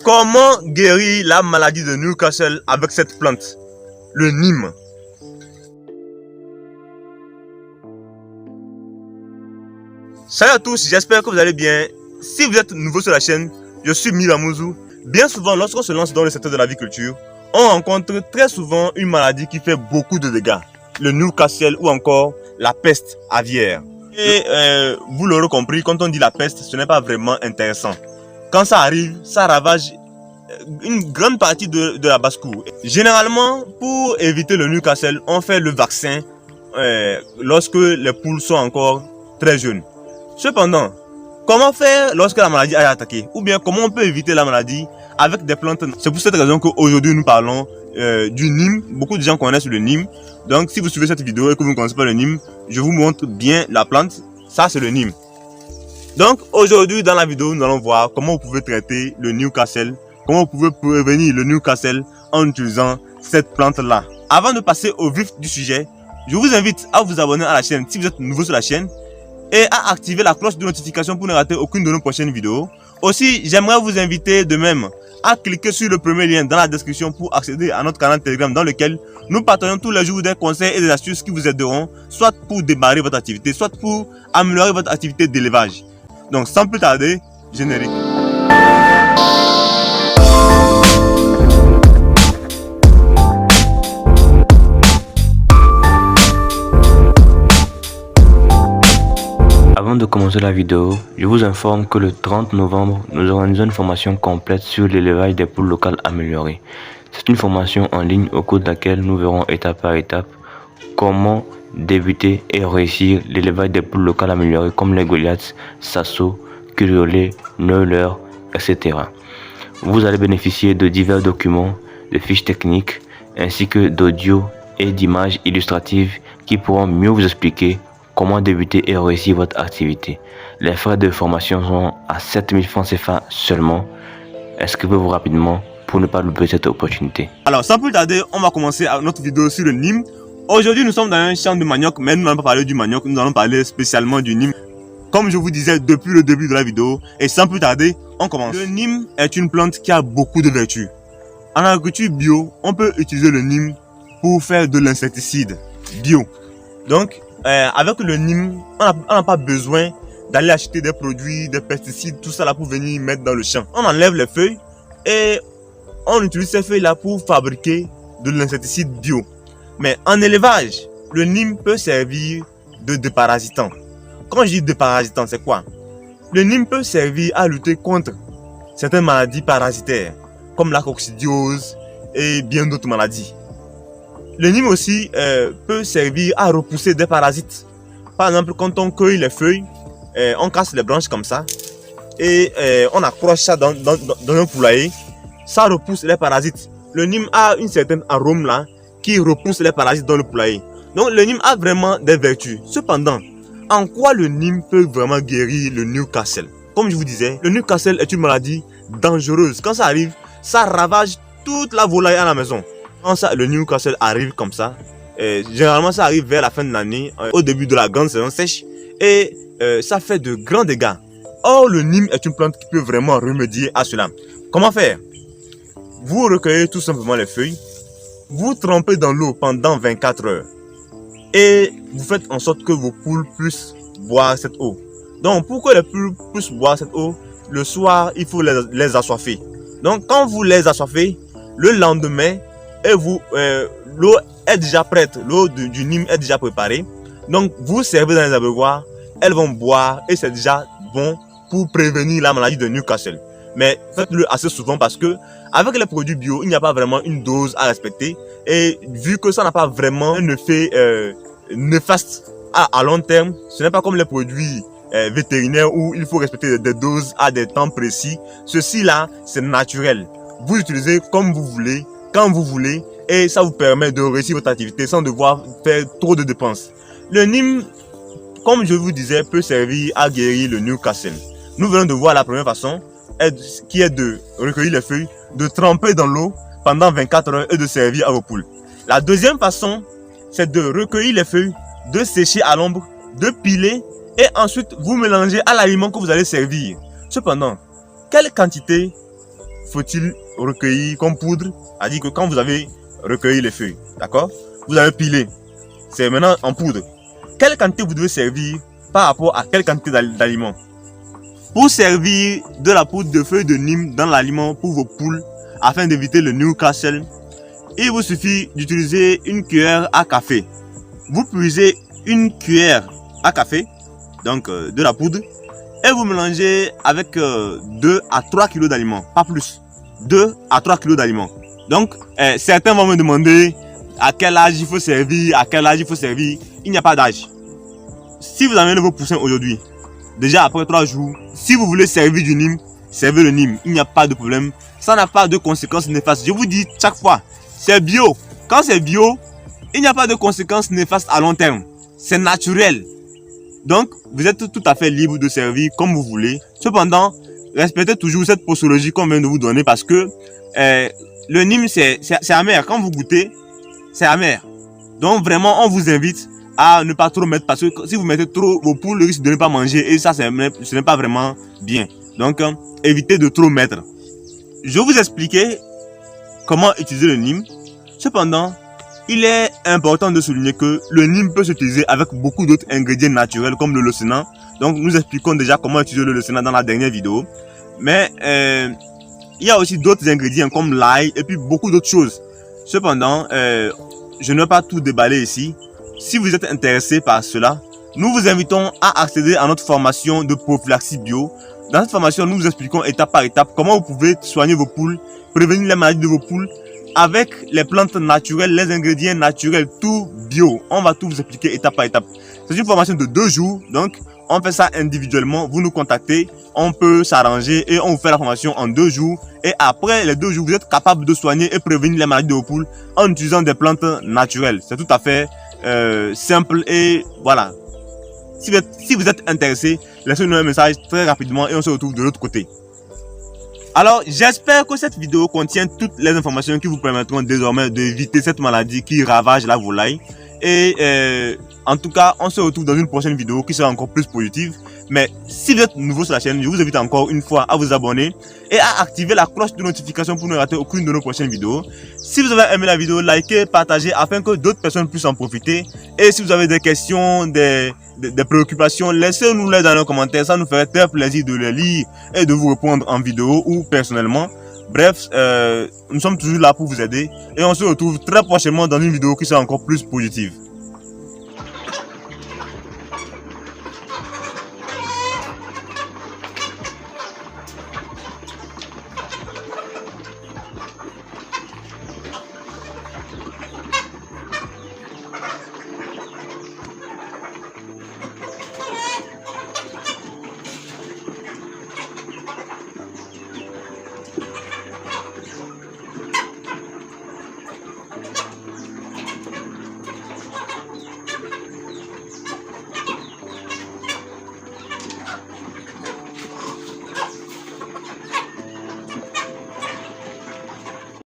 Comment guérir la maladie de Newcastle avec cette plante, le Nîmes? Salut à tous, j'espère que vous allez bien. Si vous êtes nouveau sur la chaîne, je suis Milamouzou. Bien souvent, lorsqu'on se lance dans le secteur de l'aviculture, on rencontre très souvent une maladie qui fait beaucoup de dégâts. Le Newcastle ou encore la peste aviaire. Et vous l'aurez compris, quand on dit la peste, ce n'est pas vraiment intéressant. Quand ça arrive, ça ravage une grande partie de la basse-cour. Généralement, pour éviter le Newcastle, on fait le vaccin lorsque les poules sont encore très jeunes. Cependant, comment faire lorsque la maladie a attaqué? Ou bien comment on peut éviter la maladie avec des plantes? C'est pour cette raison qu'aujourd'hui nous parlons du Nîmes. Beaucoup de gens connaissent le Nîmes. Donc si vous suivez cette vidéo et que vous ne connaissez pas le Nîmes, je vous montre bien la plante. Ça c'est le Nîmes. Donc aujourd'hui dans la vidéo, nous allons voir comment vous pouvez traiter le Newcastle. Comment vous pouvez prévenir le Newcastle en utilisant cette plante-là. Avant de passer au vif du sujet, je vous invite à vous abonner à la chaîne si vous êtes nouveau sur la chaîne et à activer la cloche de notification pour ne rater aucune de nos prochaines vidéos. Aussi, j'aimerais vous inviter de même à cliquer sur le premier lien dans la description pour accéder à notre canal Telegram dans lequel nous partagons tous les jours des conseils et des astuces qui vous aideront soit pour démarrer votre activité, soit pour améliorer votre activité d'élevage. Donc sans plus tarder, générique. Avant de commencer la vidéo, je vous informe que le 30 novembre, nous organisons une formation complète sur l'élevage des poules locales améliorées. C'est une formation en ligne au cours de laquelle nous verrons étape par étape comment débuter et réussir l'élevage des poules locales améliorées comme les Goliaths, Sasso, Curiolet, Neuler, etc. Vous allez bénéficier de divers documents, de fiches techniques, ainsi que d'audio et d'images illustratives qui pourront mieux vous expliquer comment débuter et réussir votre activité. Les frais de formation sont à 7000 francs CFA seulement. Inscrivez-vous rapidement pour ne pas louper cette opportunité. Alors sans plus tarder, on va commencer notre vidéo sur le Nîmes. Aujourd'hui nous sommes dans un champ de manioc, mais nous n'allons pas parler du manioc, nous allons parler spécialement du Nîmes. Comme je vous disais depuis le début de la vidéo, et sans plus tarder, on commence. Le Nîmes est une plante qui a beaucoup de vertus. En agriculture bio, on peut utiliser le Nîmes pour faire de l'insecticide bio. Donc, avec le Nîmes, on n'a pas besoin d'aller acheter des produits, des pesticides, tout ça là pour venir mettre dans le champ. On enlève les feuilles et on utilise ces feuilles là pour fabriquer de l'insecticide bio. Mais en élevage, le Nîmes peut servir de déparasitant. Quand je dis déparasitant, c'est quoi? Le Nîmes peut servir à lutter contre certaines maladies parasitaires, comme la coccidiose et bien d'autres maladies. Le Nîmes aussi peut servir à repousser des parasites. Par exemple, quand on cueille les feuilles, on casse les branches comme ça et on accroche ça dans un poulailler, ça repousse les parasites. Le Nîmes a une certaine arôme là qui repousse les parasites dans le poulailler. Donc le Nîmes a vraiment des vertus. Cependant, en quoi le Nîmes peut vraiment guérir le Newcastle? Comme je vous disais, le Newcastle est une maladie dangereuse. Quand ça arrive, ça ravage toute la volaille à la maison. Quand ça, le Newcastle arrive comme ça, généralement ça arrive vers la fin de l'année, au début de la grande saison sèche, et ça fait de grands dégâts. Or, le Nîmes est une plante qui peut vraiment remédier à cela. Comment faire? Vous recueillez tout simplement les feuilles, vous trempez dans l'eau pendant 24 heures, et vous faites en sorte que vos poules puissent boire cette eau. Donc, pour que les poules puissent boire cette eau, le soir, il faut les assoiffer. Donc, quand vous les assoiffez, le lendemain, et l'eau est déjà prête, l'eau du Nîmes est déjà préparée. Donc vous servez dans les abreuvoirs, elles vont boire et c'est déjà bon pour prévenir la maladie de Newcastle. Mais faites-le assez souvent parce que avec les produits bio, il n'y a pas vraiment une dose à respecter. Et vu que ça n'a pas vraiment un effet néfaste à long terme, ce n'est pas comme les produits vétérinaires où il faut respecter des doses à des temps précis. Ceci là, c'est naturel. Vous utilisez comme vous voulez, quand vous voulez, et ça vous permet de réussir votre activité sans devoir faire trop de dépenses. Le Nîmes, comme je vous disais, peut servir à guérir le Newcastle. Nous venons de voir la première façon, qui est de recueillir les feuilles, de tremper dans l'eau pendant 24 heures et de servir à vos poules. La deuxième façon, c'est de recueillir les feuilles, de sécher à l'ombre, de piler Et ensuite, vous mélangez à l'aliment que vous allez servir. Cependant, quelle quantité faut-il recueillir comme poudre? C'est-à-dire que quand vous avez recueilli les feuilles, d'accord, vous avez pilé, c'est maintenant en poudre. Quelle quantité vous devez servir par rapport à quelle quantité d'aliment? Pour servir de la poudre de feuilles de Nîmes dans l'aliment pour vos poules, afin d'éviter le Newcastle, il vous suffit d'utiliser une cuillère à café. Vous puisez une cuillère à café, donc de la poudre, et vous mélangez avec 2 à 3 kg d'aliments, pas plus. 2 à 3 kg d'aliments. Donc, certains vont me demander à quel âge il faut servir, à quel âge il faut servir. Il n'y a pas d'âge. Si vous amenez vos poussins aujourd'hui, déjà après 3 jours, si vous voulez servir du Nîmes, servez le Nîmes. Il n'y a pas de problème. Ça n'a pas de conséquences néfastes. Je vous dis chaque fois, c'est bio. Quand c'est bio, il n'y a pas de conséquences néfastes à long terme. C'est naturel. Donc, vous êtes tout à fait libre de servir comme vous voulez. Cependant, respectez toujours cette posologie qu'on vient de vous donner parce que le Nîmes, c'est amer. Quand vous goûtez, c'est amer. Donc, vraiment, on vous invite à ne pas trop mettre parce que si vous mettez trop, vos poules risquent de ne pas manger et ça, ce n'est pas vraiment bien. Donc, évitez de trop mettre. Je vais vous expliquer comment utiliser le Nîmes. Cependant, il est important de souligner que le Nîmes peut s'utiliser avec beaucoup d'autres ingrédients naturels comme le leucénin. Donc nous expliquons déjà comment utiliser le leucénin dans la dernière vidéo. Mais il y a aussi d'autres ingrédients comme l'ail et puis beaucoup d'autres choses. Cependant, je ne vais pas tout déballer ici. Si vous êtes intéressé par cela, nous vous invitons à accéder à notre formation de prophylaxie bio. Dans cette formation, nous vous expliquons étape par étape comment vous pouvez soigner vos poules, prévenir les maladies de vos poules avec les plantes naturelles, les ingrédients naturels, tout bio. On va tout vous expliquer étape par étape. C'est une formation de 2 jours, donc on fait ça individuellement. Vous nous contactez, on peut s'arranger et on vous fait la formation en 2 jours. Et après les 2 jours, vous êtes capable de soigner et prévenir les maladies de vos poules en utilisant des plantes naturelles. C'est tout à fait simple et voilà. Si vous êtes intéressé, laissez-nous un message très rapidement et on se retrouve de l'autre côté. Alors, j'espère que cette vidéo contient toutes les informations qui vous permettront désormais d'éviter cette maladie qui ravage la volaille. Et en tout cas, on se retrouve dans une prochaine vidéo qui sera encore plus positive. Mais si vous êtes nouveau sur la chaîne, je vous invite encore une fois à vous abonner et à activer la cloche de notification pour ne rater aucune de nos prochaines vidéos. Si vous avez aimé la vidéo, likez, partagez afin que d'autres personnes puissent en profiter. Et si vous avez des questions, des préoccupations, laissez-nous-les dans les commentaires. Ça nous ferait très plaisir de les lire et de vous répondre en vidéo ou personnellement. Bref, nous sommes toujours là pour vous aider et on se retrouve très prochainement dans une vidéo qui sera encore plus positive.